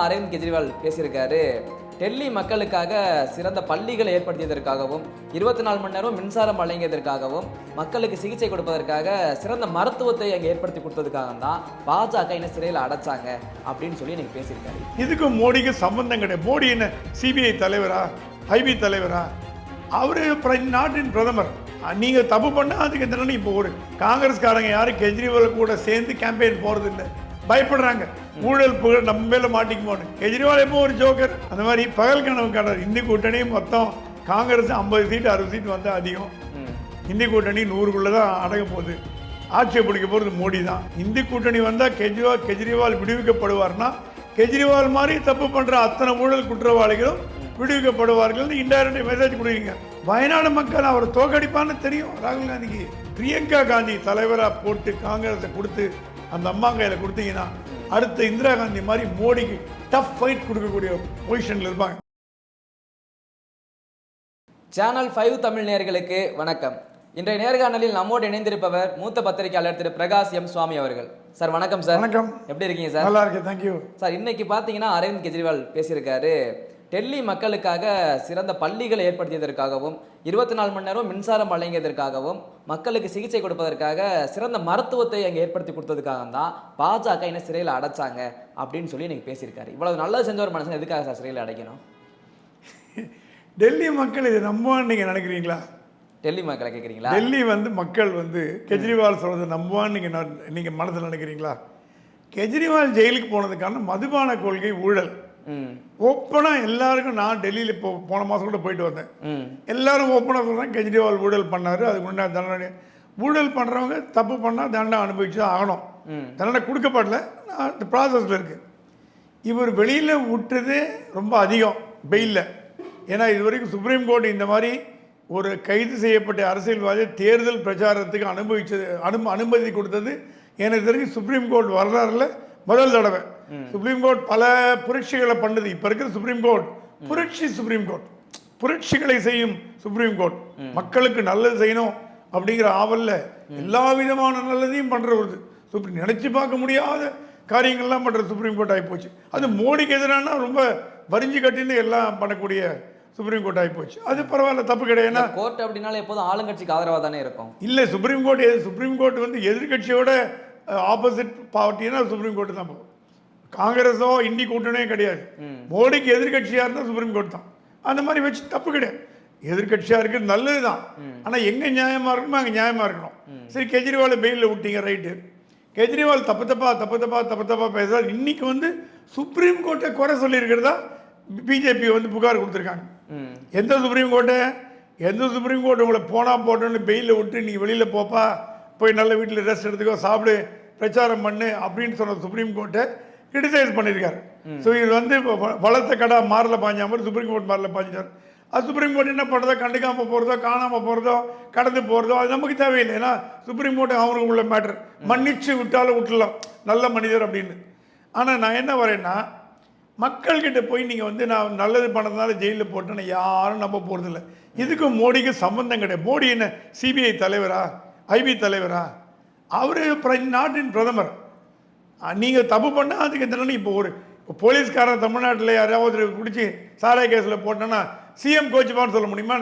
அரவிந்த் கெஜ்ரிவால் பேசியிருக்காரு. டெல்லி மக்களுக்காக சிறந்த பள்ளிகளை ஏற்படுத்தியதற்காகவும் 24 மணி நேரம் மின்சாரம் வழங்கியதற்காகவும் மக்களுக்கு சிகிச்சை கொடுப்பதற்காக சிறந்த மருத்துவத்தை அங்கே ஏற்படுத்தி கொடுத்ததுக்காக தான் பாஜக என்ன சிறையில் அடைச்சாங்க அப்படின்னு சொல்லி எனக்கு பேசியிருக்காரு. இதுக்கும் மோடிக்கு சம்பந்தம் கிடையாது. மோடி என்ன சிபிஐ தலைவரா, ஐபி தலைவரா? அவரு நாட்டின் பிரதமர். நீங்க தப்பு பண்ணா அதுக்கு எந்த இப்போ ஒரு காங்கிரஸ்காரங்க யாரும் கெஜ்ரிவால் கூட சேர்ந்து கேம்பெயின் போறது இல்லை, பயப்படுறாங்க. ஊழல் புகழ் நம்ம மேல மாட்டிக்குமோன்னு. கெஜ்ரிவால் எப்போ ஒரு ஜோக்கர். அந்த மாதிரி பகல் கனவு காணார். இந்தி கூட்டணி மொத்தம் காங்கிரஸ் 50 சீட் 60 சீட் வந்தா அதிகம். இந்தி கூட்டணி 100க்குள்ளதான் அடங்க போகுது. ஆட்சியை பிடிக்க போறது மோடி தான். இந்தி கூட்டணி வந்தா கெஜ்ரிவால் விடுவிக்கப்படுவார்னா கெஜ்ரிவால் மாதிரி தப்பு பண்ற அத்தனை ஊழல் குற்றவாளிகளும் விடுவிக்கப்படுவார்கள். இன்டைரக்ட் மெசேஜ் கொடுக்குறீங்க. வயநாடு மக்கள் அவரை தோக்கடிப்பான்னு தெரியும். ராகுல் காந்திக்கு பிரியங்கா காந்தி தலைவரா போட்டு காங்கிரஸை கொடுத்து அந்த அம்மா கையில கொடுத்தீங்கன்னா அடுத்த இந்திரா காந்தி மாதிரி மோடிக்கு டஃப் ஃபைட் கொடுக்கக்கூடிய பொசிஷன்ல இருப்பாங்க. சேனல் 5 தமிழ் நேயர்களுக்கு வணக்கம். இன்றைய நேர்காணலில் நம்மோடு இணைந்திருப்பவர் மூத்த பத்திரிகையாளர் திரு பிரகாஷ் எம் சுவாமி அவர்கள். சார் வணக்கம் சார். வணக்கம். எப்படி இருக்கீங்க சார்? நல்லா இருக்கு, தேங்க்யூ சார். இன்னைக்கு பார்த்தீங்கன்னா அரவிந்த் கெஜ்ரிவால் பேசியிருக்காரு. டெல்லி மக்களுக்காக சிறந்த பள்ளிகளை ஏற்படுத்தியதற்காகவும் 24 மணி நேரம் மின்சாரம் வழங்கியதற்காகவும் மக்களுக்கு சிகிச்சை கொடுப்பதற்காக சிறந்த மருத்துவத்தை அங்கே ஏற்படுத்தி கொடுத்ததுக்காக தான் பாஜக என்ன சிறையில் அடைச்சாங்க அப்படின்னு சொல்லி எனக்கு பேசியிருக்காரு. இவ்வளவு நல்லது செஞ்ச ஒரு மனுஷன் எதுக்காக சார் சிறையில் அடைக்கணும்? டெல்லி மக்கள் இதை நம்புவான்னு நீங்க நினைக்கிறீங்களா? டெல்லி மக்களை கேட்குறீங்களா? டெல்லி மக்கள் கெஜ்ரிவால் சொல்றது நம்புவான்னு நீங்க மனதில் நினைக்கிறீங்களா? கெஜ்ரிவால் ஜெயிலுக்கு போனதுக்கான மதுபான கொள்கை ஊழல் ஓப்பனா எல்லாருக்கும். நான் டெல்லியில போன மாசம் கூட போயிட்டு வந்தேன். எல்லாரும் ஓப்பனா சொல்றாங்க கெஜ்ரிவால் ஊழல் பண்ணாரு, அதுக்கு முன்னாடி தண்டனை. ஊழல் பண்றவங்க தப்பு பண்ணா தண்டனை அனுபவிச்சு ஆகணும். தண்டனை கொடுக்கப்படல, அந்த ப்ராசஸ்ல இருக்கு. இவர் வெளியில விட்டுறதே ரொம்ப அதிகம் பெயில்ல. ஏன்னா இது வரைக்கும் சுப்ரீம் கோர்ட் இந்த மாதிரி ஒரு கைது செய்யப்பட்ட அரசியல்வாதி தேர்தல் பிரச்சாரத்துக்கு அனுமதி கொடுத்தது எனக்கு தெரிஞ்சு சுப்ரீம் கோர்ட் வரலாறுல முதல் தடவை. சுப்ரீம் கோர்ட் பல புரட்சிகளை பண்ணது. இப்ப இருக்கிற சுப்ரீம் கோர்ட் சுப்ரீம் கோர்ட், புரட்சிகளை செய்யும் சுப்ரீம் கோர்ட். மக்களுக்கு நல்லது செய்யணும் அப்படிங்கிற ஆவல்ல எல்லா விதமான நல்லதையும் பண்ற ஒரு நினைச்சு பார்க்க முடியாத காரியங்கள்லாம் பண்ற சுப்ரீம் கோர்ட் ஆகி போச்சு. அது மோடிக்கு எதிரான ரொம்ப வரிஞ்சு கட்டின்னு எல்லாம் பண்ணக்கூடிய சுப்ரீம் கோர்ட் ஆகி போச்சு. அது பரவாயில்ல, தப்பு கிடையாது. கோர்ட் அப்படின்னால எப்போதும் ஆளுங்கட்சிக்கு ஆதரவா தானே இருக்கும். இல்ல, சுப்ரீம் கோர்ட் எதிர்கட்சியோட ஆப்போசிட் பார்ட்டினா சுப்ரீம் கோர்ட் தான் போகும். காங்கிரஸோ இந்தி கூட்டணியோ கிடையாது. மோடிக்கு எதிர்கட்சியா இருந்தா சுப்ரீம் கோர்ட் தான். அந்த மாதிரி வச்சு தப்பு கிடையாது. எதிர்கட்சியா இருக்கிறது நல்லதுதான். ஆனா எங்க நியாயமா இருக்கணுமோ அங்க நியாயமா இருக்கணும். சரி, கெஜ்ரிவால் பெயில விட்டீங்க, ரைட்டு. கெஜ்ரிவால் தப்பு தப்பா பேசுறாரு. இன்னைக்கு சுப்ரீம் கோர்ட்டை குறை சொல்லி இருக்கிறதா பிஜேபி புகார் கொடுத்துருக்காங்க. எந்த சுப்ரீம் கோர்ட் உங்களை போனா போட்டோன்னு பெயில விட்டு நீ வெளியில போப்பா, போய் நல்ல வீட்டில் ரெஸ்ட் எடுத்துக்கோ, சாப்பிடு, பிரச்சாரம் பண்ணு அப்படின்னு சொன்ன சுப்ரீம் கோர்ட்டை கிரிட்டிசைஸ் பண்ணியிருக்காரு. ஸோ இது வளர்த்த கடா மாறல பாஞ்ச மாதிரி சுப்ரீம் கோர்ட் மாறல பாஞ்சார். அது சுப்ரீம் கோர்ட் என்ன பண்ணுறதோ, கண்டுக்காம போகிறதோ, காணாமல் போகிறதோ, கடந்து போகிறதோ அது நமக்கு தேவையில்லை. ஏன்னா சுப்ரீம் கோர்ட் அவங்களுக்கு உள்ள மேட்டர். மன்னிச்சு விட்டாலும் விட்டுலாம், நல்ல மனிதர் அப்படின்னு. ஆனால் நான் என்ன வரேன்னா, மக்கள்கிட்ட போய் நீங்கள் நான் நல்லது பண்ணதுனால ஜெயிலில் போட்டேன்னு யாரும் நம்ப போகிறதில்ல. இதுக்கும் மோடிக்கு சம்பந்தம் கிடையாது. மோடி என்ன சிபிஐ தலைவரா, ஐபி தலைவரா? அவரு நாட்டின் பிரதமர். நீங்க தப்பு பண்ணா அதுக்கு எந்த இப்போ ஒரு போலீஸ்காரன் தமிழ்நாட்டில் யாராவது பிடிச்சி சாராய கேஸில் போட்டோன்னா சிஎம் கோச்சுப்பான்னு சொல்ல முடியுமா?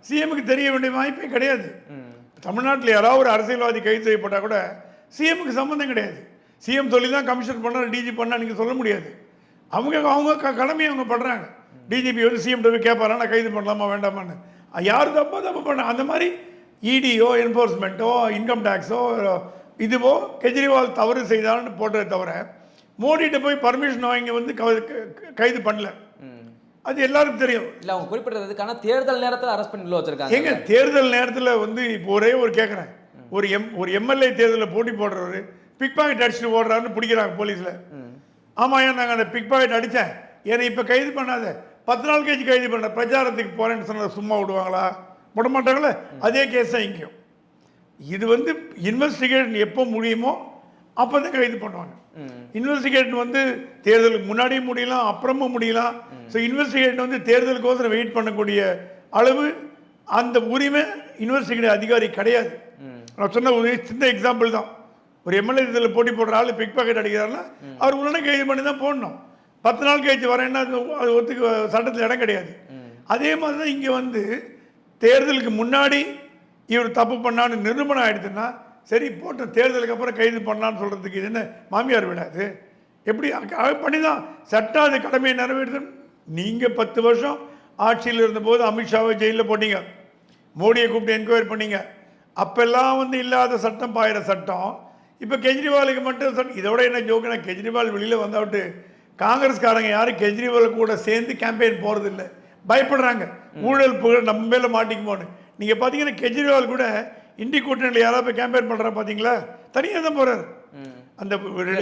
சிஎம்க்கு தெரிய வேண்டிய வாய்ப்பே கிடையாது. தமிழ்நாட்டில் யாராவது ஒரு அரசியல்வாதி கைது செய்யப்பட்டா கூட சிஎம்க்கு சம்பந்தம் கிடையாது. சிஎம் சொல்லி தான் கமிஷன் பண்ணா, டிஜி பண்ணா நீங்க சொல்ல முடியாது. அவங்க கடமையை அவங்க பண்றாங்க. டிஜிபி சிஎம் கேட்பாரா நான் கைது பண்ணலாமா வேண்டாமான்னு. யாரு தப்பு பண்ண அந்த மாதிரி இடியோ என்போர்ஸ்மெண்ட்டோ இன்கம் டேக்ஸோ இதுவோ கெஜ்ரிவால் தவறு செய்தான்னு போட்டதை தவிர மோடிட்ட போய் பர்மிஷன் வாங்கி கைது பண்ணல. அது எல்லாருக்கும் தெரியும். இல்ல, அவங்க குறிப்பிட்டதுக்கான தேர்தல் நேரத்தில் அரெஸ்ட் பண்ணி வச்சிருக்காங்க. எங்க தேர்தல் நேரத்தில் இப்போ ஒரே ஒரு கேட்குறேன், ஒரு எம்எல்ஏ தேர்தலில் போட்டி போடுறவர் பிக் பாக்கெட் அடிச்சுட்டு ஓடுறாருன்னு பிடிக்கிறாங்க போலீஸ்ல. ஆமா, ஏன் நாங்கள் அந்த பிக் பாக்கெட் அடித்தேன், என்னை இப்போ கைது பண்ணாத, 10 நாள் கழிச்சு கைது பண்ண, பிரச்சாரத்துக்கு போறேன்னு சொன்ன சும்மா விடுவாங்களா? விட மாட்டாங்களே. அதே கேஸ் தான் இங்கேயும். இது இன்வெஸ்டிகேஷன் எப்போ முடியுமோ அப்போ தான் கைது பண்ணுவாங்க. இன்வெஸ்டிகேஷன் தேர்தலுக்கு முன்னாடியும் முடியலாம், அப்புறமும் முடியலாம். ஸோ இன்வெஸ்டிகேஷன் தேர்தலுக்கோசரம் வெயிட் பண்ணக்கூடிய அளவு அந்த உரிமை இன்வெஸ்டிகேஷன் அதிகாரி கிடையாது. நான் சொன்ன ஒரு சின்ன எக்ஸாம்பிள் தான். ஒரு எம்எல்ஏ தேர்தலில் போட்டி போடுற ஆள் பிக் பாக்கெட் அடிக்கிறாருன்னா அவர் உடனே கைது பண்ணி தான் போடணும். 10 நாள் கழிச்சு வரேன்னா அது ஒத்துக்கு சட்டத்தில் இடம் கிடையாது. அதே மாதிரி தான் இங்கே வந்து தேர்தலுக்கு முன்னாடி இவர் தப்பு பண்ணான்னு நிரூபணம் ஆகிடுதுன்னா சரி போட்ட தேர்தலுக்கு அப்புறம் கைது பண்ணலான்னு சொல்கிறதுக்கு இது என்ன மாமியார் விடாது? எப்படி பண்ணி தான் சட்டம் அது கடமையை நிறைவேற்று. நீங்கள் 10 வருஷம் ஆட்சியில் இருந்தபோது அமித்ஷாவை ஜெயிலில் போட்டீங்க, மோடியை கூப்பிட்டு என்கொயரி பண்ணீங்க. அப்பெல்லாம் வந்து இல்லாத சட்டம் பாயிற சட்டம் இப்போ கெஜ்ரிவாலுக்கு மட்டும் சட்டம். இதோட என்ன ஜோக்குனா கெஜ்ரிவால் வெளியில் வந்தாவிட்டு காங்கிரஸ்காரங்க யாரும் கெஜ்ரிவால் கூட சேர்ந்து கேம்பெயின் போகிறது இல்லை, பயப்படுறாங்க ஊழல் புகழ் நம்ம மேலே மாட்டிக்குமோன்னு. நீங்கள் பார்த்தீங்கன்னா கெஜ்ரிவால் கூட இந்தி கூட்டணியில் யாராவது போய் கேம்பெயின் பண்ணுறா பார்த்தீங்களா? தனியாக தான் போகிறார். அந்த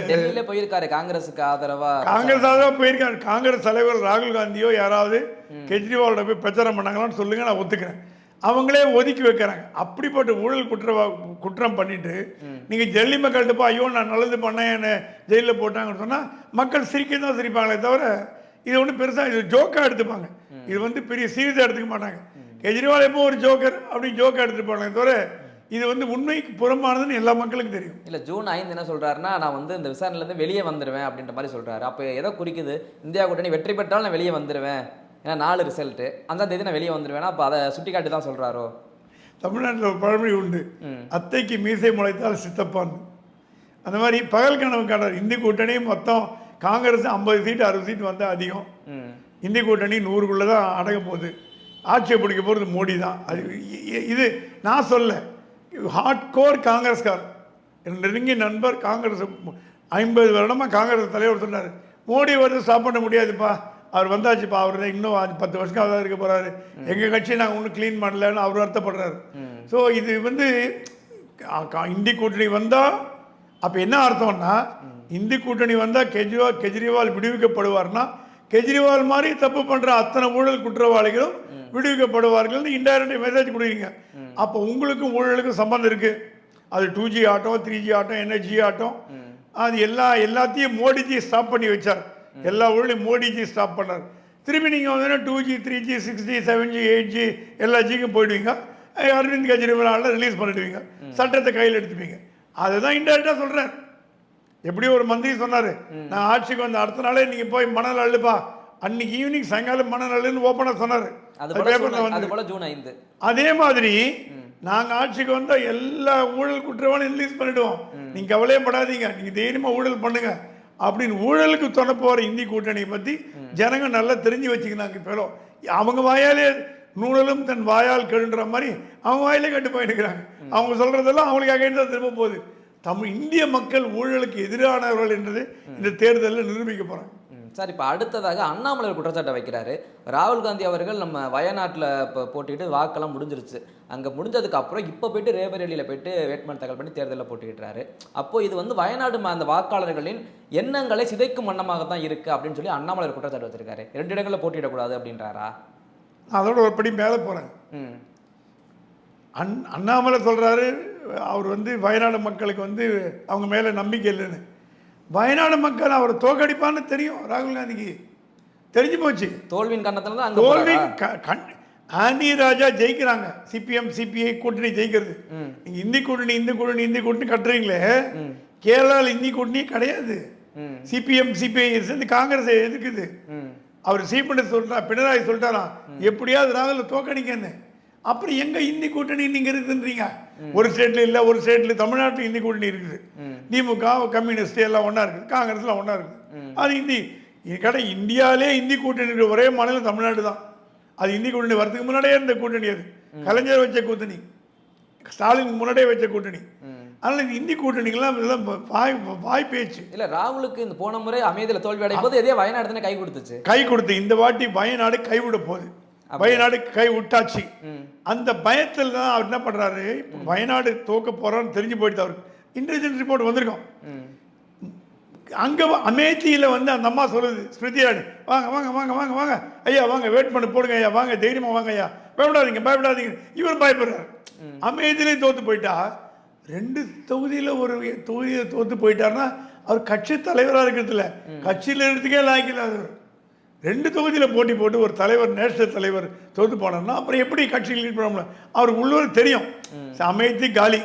டெல்லியில போயிருக்காரு காங்கிரஸுக்கு ஆதரவா, காங்கிரஸ் ஆதரவாக போயிருக்காரு. காங்கிரஸ் தலைவர் ராகுல் காந்தியோ யாராவது கெஜ்ரிவாலோட போய் பிரச்சாரம் பண்ணாங்களான்னு சொல்லுங்க, நான் ஒத்துக்கிறேன். அவங்களே ஒதுக்கி வைக்கிறாங்க. அப்படிப்பட்ட ஊழல் குற்றம் பண்ணிட்டு நீங்கள் டெல்லி மக்கள்கிட்ட போய் ஐயோ நான் நல்லது பண்ணேன் என்னை ஜெயிலில் போட்டாங்கன்னு சொன்னால் மக்கள் சிரிக்க தான் சிரிப்பாங்களே தவிர இது ஒன்றும் பெருசாக இது ஜோக்காக எடுத்துப்பாங்க. இது வந்து பெரிய சீரியஸாக எடுத்துக்க மாட்டாங்க. கெஜ்ரிவால் எப்போ ஒரு ஜோக்கர் அப்படின்னு ஜோக்காக எடுத்துப்பாங்களே தவிர இது வந்து உண்மைக்கு புறம்பானதுன்னு எல்லா மக்களுக்கும் தெரியும். இல்லை ஜூன் 5 என்ன சொல்கிறாருன்னா நான் வந்து இந்த விசாரணையிலேருந்து வெளியே வந்துடுவேன் அப்படின்ற மாதிரி சொல்கிறாரு. அப்போ எதை குறிக்குது? இந்தியா கூட்டணி வெற்றி பெற்றாலும் நான் வெளியே வந்துடுவேன், ஏன்னா 4 ரிசல்ட்டு அந்த தேதி நான் வெளியே வந்துடுவேன்னா அப்போ அதை சுட்டி காட்டி தான் சொல்கிறாரோ? தமிழ்நாட்டில் ஒரு பழமொழி உண்டு, அத்தைக்கு மீசை முளைத்தால் சித்தப்பான்னு. அந்த மாதிரி பகல் கனவு காணார். இந்தி கூட்டணி மொத்தம் காங்கிரஸ் 50 சீட்டு 60 சீட்டு வந்தால் அதிகம். இந்தி கூட்டணி 100க்குள்ளே தான் அடங்க போகுது. ஆட்சியை பிடிக்க போகிறது மோடி தான். அது இது நான் சொல்ல, ஹார்ட் கோர் காங்கிரஸ்கார் என் நெருங்கிய நண்பர் காங்கிரஸ் 50 வருடமாக காங்கிரஸ் தலைவர் சொன்னார் மோடி வந்து ஸ்டாப் பண்ண முடியாதுப்பா, அவர் வந்தாச்சுப்பா, அவர் இன்னும் 10 வருஷம் தான் இருக்க போகிறாரு, எங்கள் கட்சியை நாங்கள் ஒன்றும் க்ளீன் பண்ணலன்னு அவர் வருத்தப்படுறாரு. ஸோ இது வந்து இந்தி கூட்டணி வந்தால் அப்போ என்ன அர்த்தம்னா இந்தி கூட்டணி வந்தால் கெஜ்ரிவால் விடுவிக்கப்படுவார்னா கெஜ்ரிவால் மாதிரி தப்பு பண்ணுற அத்தனை ஊழல் குற்றவாளிகளும் விடுவிக்கப்படுவார்கள் இன்டைரக்ட் மெசேஜ் கொடுக்குறீங்க. அப்போ உங்களுக்கும் ஊழலுக்கும் சம்பந்தம் இருக்குது. அது 2G ஆட்டம் 3G ஆட்டம் NHG ஆட்டம் அது எல்லாத்தையும் மோடிஜி ஸ்டாப் பண்ணி வச்சார். எல்லா ஊழலையும் மோடிஜி ஸ்டாப் பண்ணார். திரும்பி நீங்கள் வந்து 2G 3G 6G 7G 8G எல்லா ஜிக்கும் போயிடுவீங்க. அரவிந்த் கெஜ்ரிவால் ரிலீஸ் பண்ணிடுவீங்க, சட்டத்தை கையில் எடுத்துப்பீங்க. அதுதான் இன்டைரக்டாக சொல்கிறார். எப்படி ஒரு மந்திரி சொன்னார், நான் ஆட்சிக்கு வந்த அடுத்த நாளே நீங்கள் போய் மணல் அள்ளுப்பா, அன்னைக்கு ஈவினிங் சாயங்காலம் மணல் அள்ளுன்னு ஓப்பனாக சொன்னார். அதே மாதிரி நாங்கள் ஆட்சிக்கு வந்தால் எல்லா ஊழல் குற்றவாளியும் ரிலீஸ் பண்ணிடுவோம், நீங்கள் கவலையே படாதீங்க, நீங்கள் தைரியமாக ஊழல் பண்ணுங்க அப்படின்னு ஊழலுக்கு துணை போகிற இந்தி கூட்டணியை பற்றி ஜனங்க நல்லா தெரிஞ்சு வச்சுக்கினாங்க. இப்போ அவங்க வாயாலே நூழலும் தன் வாயால் கெடுன்ற மாதிரி அவங்க வாயிலே கட்டு போயிட்டுக்கிறாங்க. அவங்க சொல்கிறதெல்லாம் அவங்களுக்காக தான் திரும்ப போகுது. இந்திய மக்கள் ஊழலுக்கு எதிரானவர்கள் என்றது இந்த தேர்தலில் நிரூபிக்க போகிறாங்க. சார், இப்போ அடுத்ததாக அண்ணாமலை குற்றச்சாட்டை வைக்கிறாரு. ராகுல் காந்தி அவர்கள் நம்ம வயநாட்டில் இப்போ போட்டிட்டு வாக்கெல்லாம் முடிஞ்சிருச்சு. அங்கே முடிஞ்சதுக்கு அப்புறம் இப்போ போயிட்டு ரேபரேலியில் போயிட்டு வேட்புமனு தாக்கல் பண்ணி தேர்தலில் போட்டிக்கிட்டாரு. அப்போ இது வந்து வயநாடு அந்த வாக்காளர்களின் எண்ணங்களை சிதைக்கும் வண்ணமாக தான் இருக்கு அப்படின்னு சொல்லி அண்ணாமலை குற்றச்சாட்டு வச்சிருக்காரு. 2 இடங்களில் போட்டியிடக்கூடாது அப்படின்றாரா? அதோட ஒரு படி மேலே போகிறேன். அண்ணாமலை சொல்கிறாரு அவர் வந்து வயநாடு மக்களுக்கு வந்து அவங்க மேலே நம்பிக்கை இல்லைன்னு. வயநாடு மக்கள் அவர் தோக்கடிப்பான்னு தெரியும். ராகுல் காந்திக்கு தெரிஞ்சு போச்சு. தோல்வியின் காரணத்துல தான் தோல்வி. ஆண்டி ராஜா ஜெயிக்கிறாங்க, சிபிஎம் சிபிஐ கூட்டணி ஜெயிக்கிறது. நீங்க இந்தி கூட்டணி கட்டுறீங்களே, கேரளாவில் இந்தி கூட்டணி கிடையாது. சிபிஎம் சிபிஐ சேர்ந்து காங்கிரஸ் எதுக்குது? அவர் சீஃப் மினிஸ்டர் சொல்லிட்டார், பினராயி சொல்லிட்டாராம் எப்படியாவது ராகுல் தோக்கடிக்கன்னு. அப்புறம் எங்க இந்தி கூட்டணி நீங்க இருக்குன்றீங்க? ஒரு ஸ்டேட்ல இல்ல, ஒரு ஸ்டேட்ல தமிழ்நாட்டில் இந்தி கூட்டணி இருக்குது. திமுக கம்யூனிஸ்ட் எல்லாம் ஒன்னா இருக்குது, காங்கிரஸ்லாம் ஒன்னா இருக்குது. அது இந்தி கடை இந்தியாவிலே இந்தி கூட்டணி ஒரே மாநிலம் தமிழ்நாடு தான். அது இந்தி கூட்டணி வரதுக்கு முன்னாடியே இருந்த கூட்டணி, அது கலைஞர் வச்ச கூட்டணி, ஸ்டாலின் முன்னாடியே வச்ச கூட்டணி. அதனால இந்த இந்தி கூட்டணிகள்லாம் இதெல்லாம் வாய் பேச்சு. இல்ல ராகுலுக்கு இந்த போன முறை அமைதியில் தோல்வி அடையும் போது எதே வயநாடு தானே கை கொடுத்துச்சு. கை கொடுத்து இந்த வாட்டி வயநாடு கைவிட போகுது. வயநாடு கை விட்டாச்சு. அந்த பயத்தில் தான் அவர் என்ன பண்றாரு, வயநாடு தோக்க போறான்னு தெரிஞ்சு போயிட்டு அவருக்கு இன்டெலிஜென்ஸ் ரிப்போர்ட் வந்திருக்கும். அங்க அமேத்தியில வந்து அந்த அம்மா சொல்லுது, ஸ்மிருதி இரானி வாங்க வாங்க வாங்க வாங்க வாங்க ஐயா வாங்க வெயிட் பண்ணி போடுங்க ஐயா, வாங்க தைரியமா வாங்க ஐயா, பயப்படாதீங்க பயப்படாதீங்க. இவர் பயப்படுறாரு. அமேத்தியிலே தோத்து போயிட்டா, 2 தொகுதியில் ஒரு தொகுதியில் தோத்து போயிட்டாருன்னா அவர் கட்சி தலைவராக இருக்கிறதுல கட்சியில் இருக்கிறதுக்கே லாய்க்கல. 2 தொகுதியில் போட்டி போட்டு ஒரு தலைவர், நேஷனல் தலைவர் தோத்து போனார்னா அப்புறம் எப்படி கட்சியில் லீட் பண்ண முடியும்? அவருக்கு உள்ளூர் தெரியும். அமேத்தி காலி.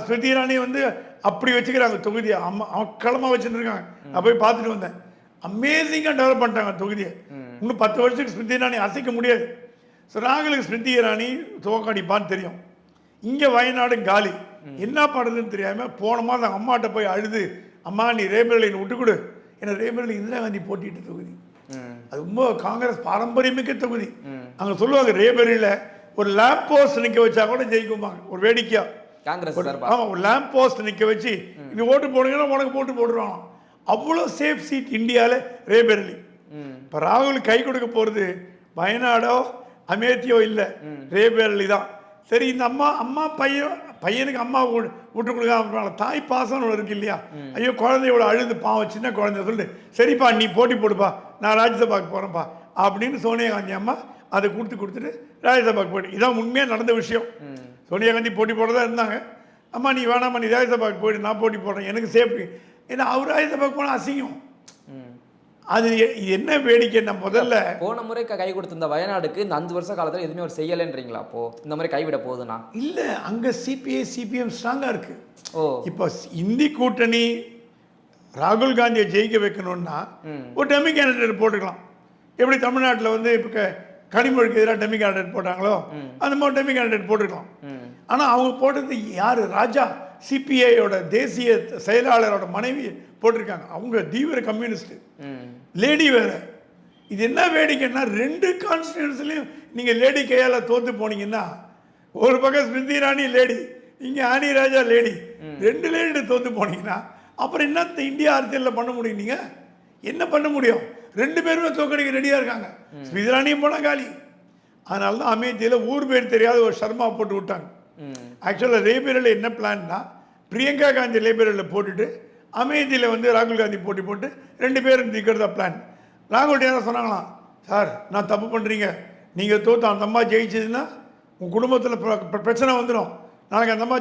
ஸ்மிருதி இரானி வந்து அப்படி வச்சுக்கிறாங்க தொகுதியை, அமக்களமாக வச்சுருக்காங்க. நான் போய் பார்த்துட்டு வந்தேன். அமேசிங்காக டெவலப் பண்ணிட்டாங்க தொகுதியை. இன்னும் 10 வருஷத்துக்கு ஸ்மிருதி இரானி அசைக்க முடியாது. ஸோ ராகுலுக்கு ஸ்மிருதி இரானி தோக்கடிப்பான்னு தெரியும். இங்கே வயநாடு காலி, என்ன பண்ணுறதுன்னு தெரியாமல் போன மாதம் அம்மாட்ட போய் அழுது, அம்மா நீ ரேபரேலியை விட்டு கொடு, ஏன்னா ரேபரேலி இந்திரா காந்தி போட்டிட்டு தொகுதி, அது ரொம்ப காங்கிரஸ் பாரம்பரியமிக்க தொகுதி. அங்கே சொல்லுவாங்க ரேபரேலியில் ஒரு லேம்ப் போஸ்ட் நிற்க வச்சா கூட ஜெயிக்கும்பாங்க. ஒரு வேடிக்கையா காங்கிரஸ் ஆமாம், ஒரு லேம்ப் போஸ்ட் நிற்க வச்சு இது ஓட்டு போடுங்கன்னா உனக்கு போட்டு போட்டுருவாங்க. அவ்வளோ சேஃப் சீட் இந்தியாவில் ரேபரேலி. இப்போ ராகுல் கை கொடுக்க போகிறது வயநாடோ அமேத்தியோ இல்லை, ரேபரேலி தான். சரி, இந்த அம்மா பையனுக்கு அம்மா விட்டு கொடுக்காம தாய் பாசம்னு ஒன்று இருக்கு இல்லையா? ஐயோ குழந்தையோட அழுது பாவம், சின்ன குழந்தை சொல்லிட்டு சரிப்பா நீ போட்டி போடுப்பா, நான் ராஜ்யசபாவுக்கு போகிறேன்ப்பா அப்படின்னு சோனியா காந்தி அம்மா அதை கொடுத்துட்டு ராஜ்யசபாவுக்கு போயிட்டு, இதான் உண்மையாக நடந்த விஷயம். சோனியா காந்தி போட்டி போடுறதா இருந்தாங்க. அம்மா நீ வேணாம்மா, நீ ராஜ்யசபாவுக்கு போயிட்டு, நான் போட்டி போடுறேன், எனக்கு சேஃப்டி. ஏன்னா அவர் ராஜ்யசபாவுக்கு போனால் அசிங்கம். அது என்ன வேடிக்கைன்னா, முதல்ல போன முறை கை கொடுத்திருந்த வயநாடுக்கு இந்த 5 வருஷ காலத்தில் எதுவுமே ஒரு செய்யலைன்றீங்களா? அப்போ இந்த மாதிரி கைவிட போகுதுன்னா இல்லை, அங்கே சிபிஎம் ஸ்ட்ராங்காக இருக்கு. இப்போ இந்தி கூட்டணி ராகுல் காந்தியை ஜெயிக்க வைக்கணும்னா ஒரு டெமி கேண்டிடேட் போட்டுக்கலாம். எப்படி தமிழ்நாட்டில் வந்து இப்போ கனிமொழிக்கு எதிராக டெமி கேண்டிடேட் போட்டாங்களோ அந்த மாதிரி டெமி கேண்டிடேட் போட்டுக்கலாம். ஆனால் அவங்க போட்டது யார்? ராஜா, சிபிஐயோட தேசிய செயலாளரோட மனைவி போட்டிருக்காங்க. அவங்க தீவிர கம்யூனிஸ்ட், லேடி வேற. இது என்ன வேடிக்கைன்னா, 2 கான்ஸ்டிடியூன்சிலையும் நீங்கள் லேடி கையால் தோற்று போனீங்கன்னா, ஒரு பக்கம் ஸ்மிருதி இரானி லேடி, இங்கே ஆனி ராஜா லேடி, 2 லேடி தோற்று போனீங்கன்னா அப்புறம் என்ன இந்தியா அரசியலில் பண்ண முடியும்? நீங்கள் என்ன பண்ண முடியும்? 2 பேருமே தோக்கடிக்க ரெடியாக இருக்காங்க. ஸ்மிருதி இரானியும் போனால் காலி. அதனால தான் அமேத்தியில் ஊர் பேர் தெரியாத ஒரு சர்மா போட்டு விட்டாங்க. ஆக்சுவலாக ரேபரேலியில் என்ன பிளான்னா, பிரியங்கா காந்தி ரேபரேலியில் போட்டுட்டு அமேதியில் வந்து ராகுல் காந்தி போட்டி போட்டு 2 பேரும் நிற்கிறதா பிளான். ராகுல் யாரும் சொன்னாங்களாம், சார் நான் தப்பு பண்ணுறீங்க, நீங்கள் தோற்று அந்த அம்மா ஜெயிச்சதுன்னா உங்கள் குடும்பத்தில் பிரச்சனை வந்துடும், நாளைக்கு அந்த அம்மா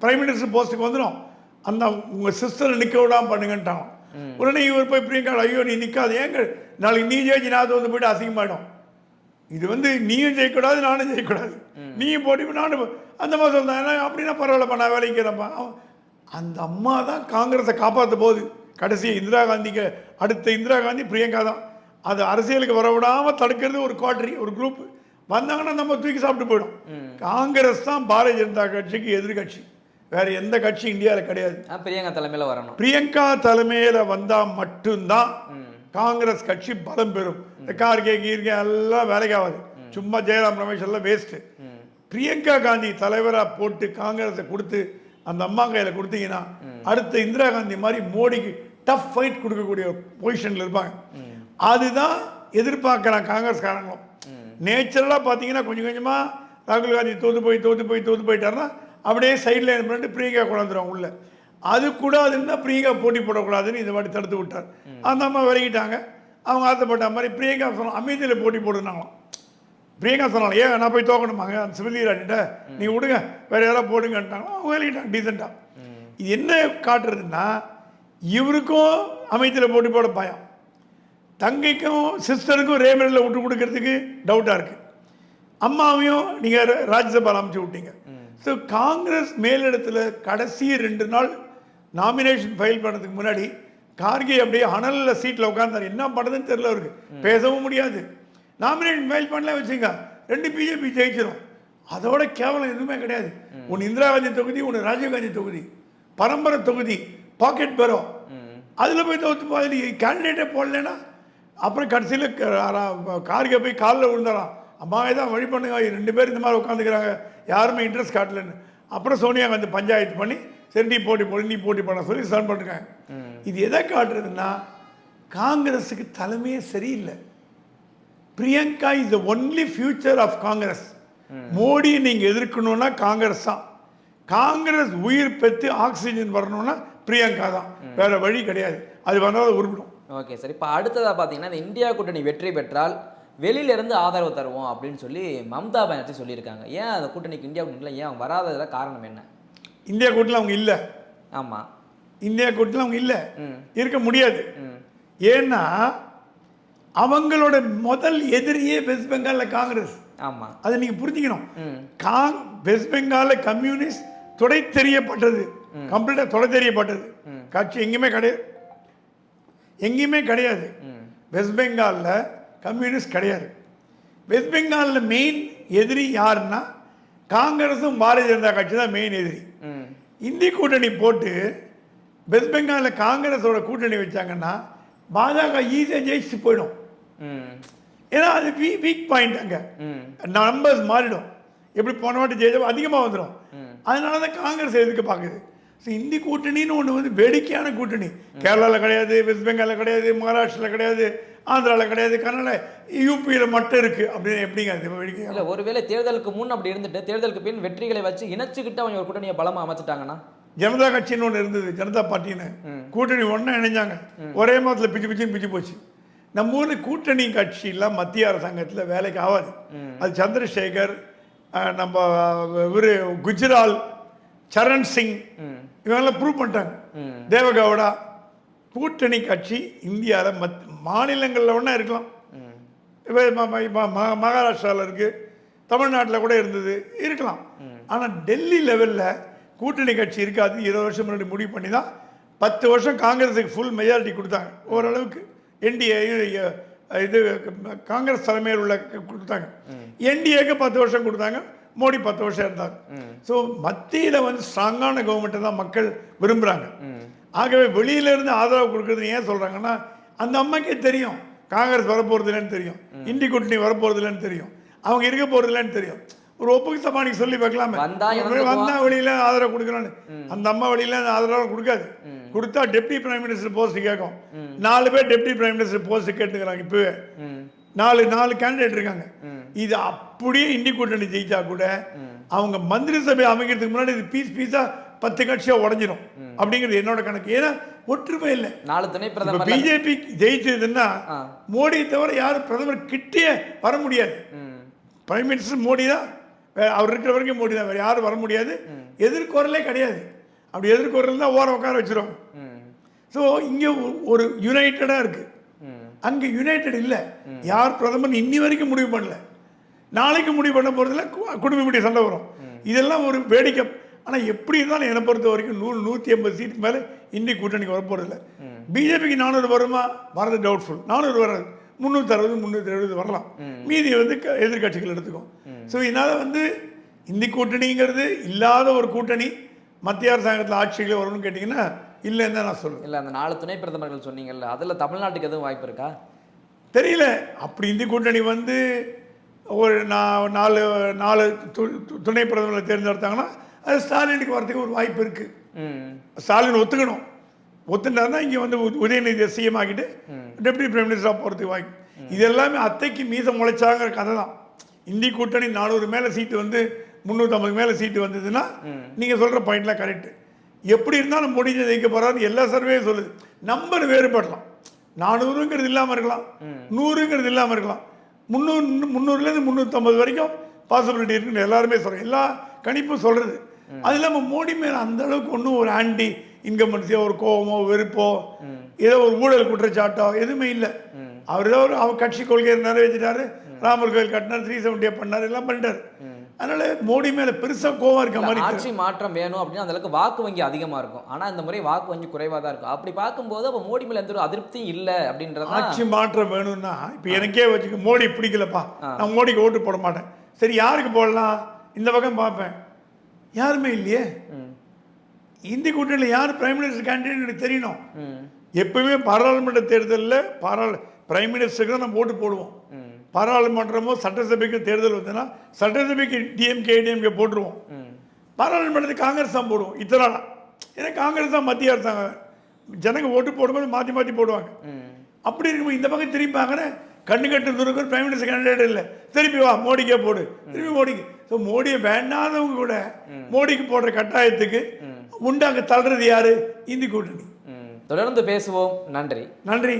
பிரைம் மினிஸ்டர் போஸ்ட்டுக்கு வந்துடும், அந்த உங்கள் சிஸ்டரை நிற்க விடாமல் பண்ணுங்கன்ட்டாங்க. உடனே இவர் போய் பிரியங்கா, ஐயோ நீ நிற்காது, ஏங்க நாளைக்கு நீ ஜெயிச்சு நான் தோற்று போய்ட்டு அசிங்கமாயிடும், இது வந்து நீயும் ஜெயிக்கூடாது நானும் ஜெயிக்கூடாது, நீயும் போட்டி நானும் அந்த மாதிரி சொல்கிறாங்க. அப்படின்னா பரவாயில்லப்பா, நான் வேலைக்கிறப்பா. அந்த அம்மா தான் காங்கிரஸை காப்பாற்ற போகுது. கடைசி இந்திரா காந்திக்கு அடுத்த இந்திரா காந்தி பிரியங்கா தான். அது அரசியலுக்கு வரவிடாமல் தடுக்கிறது ஒரு குவாட்ரி, ஒரு குரூப் வந்தாங்கன்னா நம்ம தூக்கி சாப்பிட்டு போயிடும். காங்கிரஸ் தான் பாரதிய ஜனதா கட்சிக்கு எதிர்கட்சி, வேற எந்த கட்சி இந்தியாவில் கிடையாது. பிரியங்கா தலைமையில் வரணும். பிரியங்கா தலைமையில் வந்தால் மட்டும்தான் காங்கிரஸ் கட்சி பலம் பெறும். கார்கே கீர்கே எல்லாம் வேலைக்கு ஆகாது, சும்மா ஜெயராம் ரமேஷ் எல்லாம் வேஸ்ட்டு. பிரியங்கா காந்தி தலைவராக போட்டு காங்கிரஸை கொடுத்து அந்த அம்மா கையில் கொடுத்தீங்கன்னா அடுத்த இந்திரா காந்தி மாதிரி மோடிக்கு டஃப் ஃபைட் கொடுக்கக்கூடிய பொசிஷனில் இருப்பாங்க. அதுதான் எதிர்பார்க்குறாங்க காங்கிரஸ்காரங்களும். நேச்சுரலாக பார்த்தீங்கன்னா கொஞ்சம் கொஞ்சமாக ராகுல் காந்தி தோற்று போயிட்டாருன்னா அப்படியே சைடில் என்ன பண்ணிட்டு பிரியங்கா கொண்டாந்துருவாங்க உள்ள. அது கூடாதுன்னா பிரியங்கா போட்டி போடக்கூடாதுன்னு இந்த மாதிரி தடுத்து விட்டார். அந்த அம்மா விலகிட்டாங்க. அவங்க ஆசைப்பட்ட மாதிரி பிரியங்கா சொன்னாங்க அமேதியில் போட்டி போடுனாங்களாம். பிரியங்கா சொன்னாலும் ஏன் நான் போய் தோக்கணுமாங்க அந்த ஸ்மிருதி இரானிட்ட, நீங்கள் விடுங்க வேறு யாராவது போடுங்கன்ட்டாங்க. அவங்க விலகிட்டாங்க டீசெண்டாக. இது என்ன காட்டுறதுன்னா, இவருக்கும் அமேதியில் போட்டி போட பயம், தங்கைக்கும் சிஸ்டருக்கும் ரேபரேலியில் விட்டு கொடுக்கறதுக்கு டவுட்டாக இருக்குது, அம்மாவையும் நீங்கள் ராஜ்யசபாவில் அமைச்சு விட்டீங்க. ஸோ காங்கிரஸ் மேலிடத்தில் கடைசி 2 நாள் நாமினேஷன் ஃபைல் பண்ணுறதுக்கு முன்னாடி கார்கே அப்படியே அனலில் சீட்டில் உட்காந்தார். என்ன பண்ணுறதுன்னு தெரியல அவருக்கு, பேசவும் முடியாது. நாமினேஷன் ஃபைல் பண்ணல வச்சுங்க 2 பிஜேபி ஜெயிச்சிடும். அதோட கேவலம் எதுவுமே கிடையாது. ஒன்று இந்திரா காந்தி தொகுதி, ஒன்று ராஜீவ்காந்தி தொகுதி, பரம்பரை தொகுதி, பாக்கெட் பெறோ, அதில் போய் தோற்று போய் கேண்டிடேட்டே போடலன்னா அப்புறம் கடைசியில் கார்கே போய் காலில் விழுந்தாராம், அம்மாவே தான் வழி பண்ணுங்க, 2 பேர் இந்த மாதிரி உட்காந்துக்கிறாங்க, யாருமே இன்ட்ரெஸ்ட் காட்டலன்னு. அப்புறம் சோனியா காந்தி பஞ்சாயத்து பண்ணி சரி நீ போட்டி பண்ண சொல்லி சர்ன் பண்ணிருக்காங்க. இது எதை காட்டுறதுன்னா, காங்கிரஸுக்கு தலைமையே சரியில்லை. Priyanka is the only future of Congress. Modi நீங்கள் எதிர்க்கணும்னா காங்கிரஸ் தான். காங்கிரஸ் உயிர் பெற்று ஆக்சிஜன் வரணும்னா பிரியங்கா தான், வேற வழி கிடையாது. அது வந்தால் உருப்பிடும். ஓகே சார், இப்போ அடுத்ததாக பார்த்தீங்கன்னா இந்த இந்தியா கூட்டணி வெற்றி பெற்றால் வெளியிலேருந்து ஆதரவு தருவோம் அப்படின்னு சொல்லி மம்தா பானர்ஜி சொல்லியிருக்காங்க. ஏன் அந்த கூட்டணிக்கு இந்தியா கூட்டணியில் ஏன் அவங்க வராததுல காரணம் என்ன? இந்தியா கூட்டணியில் அவங்க இல்லை. ஆமாம், இந்தியா கூட்டணியில் அவங்க இல்லை, இருக்க முடியாது. ஏன்னா அவங்களோட முதல் எதிரியே வெஸ்ட் பெங்காலில் காங்கிரஸ். ஆமாம், அதை நீங்கள் புரிஞ்சுக்கணும். வெஸ்ட் பெங்காலில் கம்யூனிஸ்ட் தொடை தெரியப்பட்டது, கம்ப்ளீட்டாக தொடை தெரியப்பட்டது. கட்சி எங்கேயுமே கிடையாது. எங்கேயுமே கிடையாது. வெஸ்ட் பெங்காலில் கம்யூனிஸ்ட் கிடையாது. வெஸ்ட் பெங்காலில் மெயின் எதிரி யாருன்னா காங்கிரஸும் பாரதிய ஜனதா கட்சி தான் மெயின் எதிரி. இந்தி கூட்டணி போட்டு வெஸ்ட் பெங்காலில் காங்கிரஸோட கூட்டணி வச்சாங்கன்னா பாஜக ஈஸியாக ஜெயிச்சு போயிடும். ஏன்னா அது வீக் பாயிண்ட், அங்கே நம்பர்ஸ் மாறிடும். எப்படி போன வாட்டி ஜெயிச்சா அதிகமாக வந்துடும். அதனால தான் காங்கிரஸ் எதிர்க்க பார்க்குது. ஸோ இந்தி கூட்டணின்னு ஒன்று வந்து வேடிக்கையான கூட்டணி. கேரளாவில் கிடையாது, வெஸ்ட் பெங்காலில் கிடையாது, மகாராஷ்டிராவில் கிடையாது, ஆந்திராவில் கிடையாது, கர்நாடகா, யூபியில் மட்டும் இருக்குது. அப்படின்னு எப்படிங்க அது வேடிக்கை? இல்லை, ஒருவேளை தேர்தலுக்கு முன் அப்படி இருந்துட்டு தேர்தலுக்கு பின் வெற்றிகளை வச்சு இணைச்சிக்கிட்டு அவங்க ஒரு கூட்டணியை பலமாக அமைச்சிட்டாங்கன்னா, ஜனதா கட்சின்னு ஒன்று இருந்தது, ஜனதா பார்ட்டின்னு கூட்டணி ஒன்றா இணைஞ்சாங்க. ஒரே மாதத்தில் பிச்சு போச்சு. நம்ம ஊரில் கூட்டணி கட்சியெல்லாம் மத்திய அரசாங்கத்தில் வேலைக்கு ஆகாது. அது சந்திரசேகர், நம்ம இவர் குஜ்ரால், சரண் சிங் இவங்கெல்லாம் ப்ரூவ் பண்ணிட்டாங்க. தேவகவுடா. கூட்டணி கட்சி இந்தியாவில் மாநிலங்களில் ஒன்றா இருக்கலாம். மகாராஷ்டிராவில் இருக்குது, தமிழ்நாட்டில் கூட இருக்கலாம். ஆனால் டெல்லி லெவலில் கூட்டணி கட்சி இருக்காது. 20 வருஷம் முன்னாடி முடிவு பண்ணி தான் 10 வருஷம் காங்கிரஸுக்கு ஃபுல் மெஜாரிட்டி கொடுத்தாங்க. ஓரளவுக்கு என்டிஏ இது காங்கிரஸ் தலைமையில் உள்ள கொடுத்தாங்க. என்டிஏக்கு 10 வருஷம் கொடுத்தாங்க. மோடி 10 வருஷம் இருந்தார். ஸோ மத்தியில் வந்து ஸ்ட்ராங்கான கவர்மெண்ட்டை தான் மக்கள் விரும்புகிறாங்க. ஆகவே வெளியிலேருந்து ஆதரவு கொடுக்குறது ஏன் சொல்கிறாங்கன்னா, அந்த அம்மாக்கே தெரியும் காங்கிரஸ் வரப்போகிறது இல்லைன்னு தெரியும், இந்தி கூட்டணி வரப்போகிறது இல்லைன்னு தெரியும், அவங்க இருக்க போகிறது இல்லைன்னு தெரியும். ஒரு ஒப்புக்கு சமாளிக்க சொல்லி வைக்கலாமே, வந்தா வெளியில ஆதரவு கொடுக்கலான்னு. அந்த அம்மா வெளியில ஆதரவு கொடுக்காது. கொடுத்தா டெப்டி பிரைம் மினிஸ்டர் போஸ்ட் கேட்கும். 4 பேர் டெப்டி பிரைம் மினிஸ்டர் போஸ்ட் கேட்டுக்கிறாங்க. இப்பவே 4 கேண்டிடேட் இருக்காங்க. இது அப்படியே இந்தி கூட்டணி ஜெயிச்சா கூட அவங்க மந்திரி சபை அமைக்கிறதுக்கு முன்னாடி இது பீஸா 10 கட்சியா உடஞ்சிடும் அப்படிங்கிறது என்னோட கணக்கு. ஏன்னா ஒற்றுமை இல்லை. 4 துணை பிரதமர் பிஜேபி ஜெயிச்சதுன்னா மோடியை தவிர யாரும் பிரதமர் கிட்டே வர முடியாது. பிரைம் மினிஸ்டர் மோடி தான், அவர் இருக்கிற வரைக்கும் மோடி தான், வேற யாரும் வர முடியாது. எதிர்கொரலே கிடையாது. அப்படி எதிர்கொரல் தான் ஓரம் உட்கார வச்சிருவாங்க. ஸோ இங்கே ஒரு யுனைட்டடாக இருக்கு, அங்கே யுனைடெட் இல்லை. யார் பிரதமர் இன்னி வரைக்கும் முடிவு பண்ணல, நாளைக்கு முடிவு பண்ண போகிறதுல குடும்பப்படி சண்டை வரும். இதெல்லாம் ஒரு வேடிக்கை. ஆனால் எப்படி இருந்தாலும் என்னை பொறுத்த வரைக்கும் 100-150 சீட்டுக்கு மேலே இந்தி கூட்டணிக்கு வரப்போறதில்லை. பிஜேபிக்கு 400 வருமா? வரது டவுட்ஃபுல். 400 வராது, 360-370 வரலாம். மீதி வந்து எதிர்கட்சிகள் எடுத்துக்கும். ஸோ இதனால் வந்து இந்தி கூட்டணிங்கிறது இல்லாத ஒரு கூட்டணி மத்திய அரசாங்கத்தில் ஆட்சிகளே வரும்னு கேட்டிங்கன்னா இல்லைன்னு தான் நான் சொல்லுவேன். இல்லை, அந்த 4 துணை பிரதமர்கள் சொன்னீங்கல்ல, அதில் தமிழ்நாட்டுக்கு எதுவும் வாய்ப்பு இருக்கா தெரியல. அப்படி இந்தி கூட்டணி வந்து ஒரு 4 துணை பிரதமர்களை தேர்ந்தெடுத்தாங்கன்னா அது ஸ்டாலினுக்கு வரதுக்கு ஒரு வாய்ப்பு இருக்குது. ஸ்டாலின் ஒத்துக்கணும். ஒத்துனார்னா இங்கே வந்து உதயநிதி சிஎம் ஆகிட்டு டெப்டி பிரைம் மினிஸ்டராக போகிறதுக்கு வாய்ப்பு. இது எல்லாமே அத்தைக்கு மீசம் முளைச்சாங்கிற கதை தான். இந்தி கூட்டணி 400 மேலே சீட்டு வந்து 350 மேலே சீட்டு வந்ததுன்னா நீங்கள் சொல்கிற பாயிண்ட்லாம் கரெக்டு. எப்படி இருந்தாலும் மோடி ஜெயிக்க போகிறாருன்னு எல்லா சர்வேயும் சொல்லுது. நம்பர் வேறுபடலாம். 400ங்கிறது இல்லாமல் இருக்கலாம், 100ங்கிறது இல்லாமல் இருக்கலாம், 300லேருந்து 350 வரைக்கும் பாசிபிலிட்டி இருக்குன்னு எல்லாருமே சொல்கிறேன். எல்லா கணிப்பும் சொல்கிறது. அது இல்லாமல் மோடி மேலே அந்த அளவுக்கு ஒன்றும் ஒரு ஆன்டி இன்கம்பன்சியோ ஒரு கோபமோ வெறுப்போ ஏதோ ஒரு ஊழல் குற்றச்சாட்டோ எதுவுமே இல்லை. அவர் ஏதோ அவர் கட்சி கொள்கையை நிறைவேற்றிட்டாரு, ராமர் கோயில் கட்டினார், 370 பண்ணார், எல்லாம் பண்ணிட்டார். அதனால மோடி மேலே பெருசாக கோவம் இருக்க மாதிரி. ஆட்சி மாற்றம் வேணும் அப்படின்னா அந்த அளவுக்கு வாக்கு வங்கி அதிகமாக இருக்கும். ஆனால் இந்த முறை வாக்கு வங்கி குறைவாக தான் இருக்கும். அப்படி பார்க்கும்போது அப்போ மோடி மேலே எந்த ஒரு அதிருப்தியும் இல்லை அப்படின்றது. ஆட்சி மாற்றம் வேணும்னா இப்போ எனக்கே வச்சுக்க மோடி பிடிக்கலப்பா, நான் மோடிக்கு ஓட்டு போட மாட்டேன். சரி, யாருக்கு போடலாம்? இந்த பக்கம் பார்ப்பேன், யாருமே இல்லையே. இந்தி கூட்டணியில் யார் பிரைம் மினிஸ்டர் கேண்டிடேட் எனக்கு தெரியணும். எப்பவுமே பாராளுமன்ற தேர்தலில் பிரைம் மினிஸ்டருக்கு தான் நம்ம ஓட்டு போடுவோம். பாராளுமன்றமோ சட்டசபைக்கு தேர்தல் வந்ததுன்னா சட்டசபைக்கு டிஎம்கே போட்டுருவோம். பாராளுமன்றத்துக்கு காங்கிரஸ் தான் போடுவோம். இத்தனை நாள் ஏன்னா காங்கிரஸ் தான் மத்திய அரசாங்கம். ஜனங்க ஓட்டு போடும்போது மாற்றி போடுவாங்க. அப்படி இருக்கும்போது இந்த பக்கம் திரும்பி பார்க்குறேன், கண்ணு கட்டு தூரம் பிரைம் மினிஸ்டர் கேண்டிடேட் இல்லை, திருப்பி வா மோடிக்கே போடு, திருப்பி மோடிக்கு. ஸோ மோடியை வேண்டாதவங்க கூட மோடிக்கு போடுற கட்டாயத்துக்கு உண்டாங்க தள்ளுறது யாரு? இந்தி கூட்டணி. தொடர்ந்து பேசுவோம். நன்றி.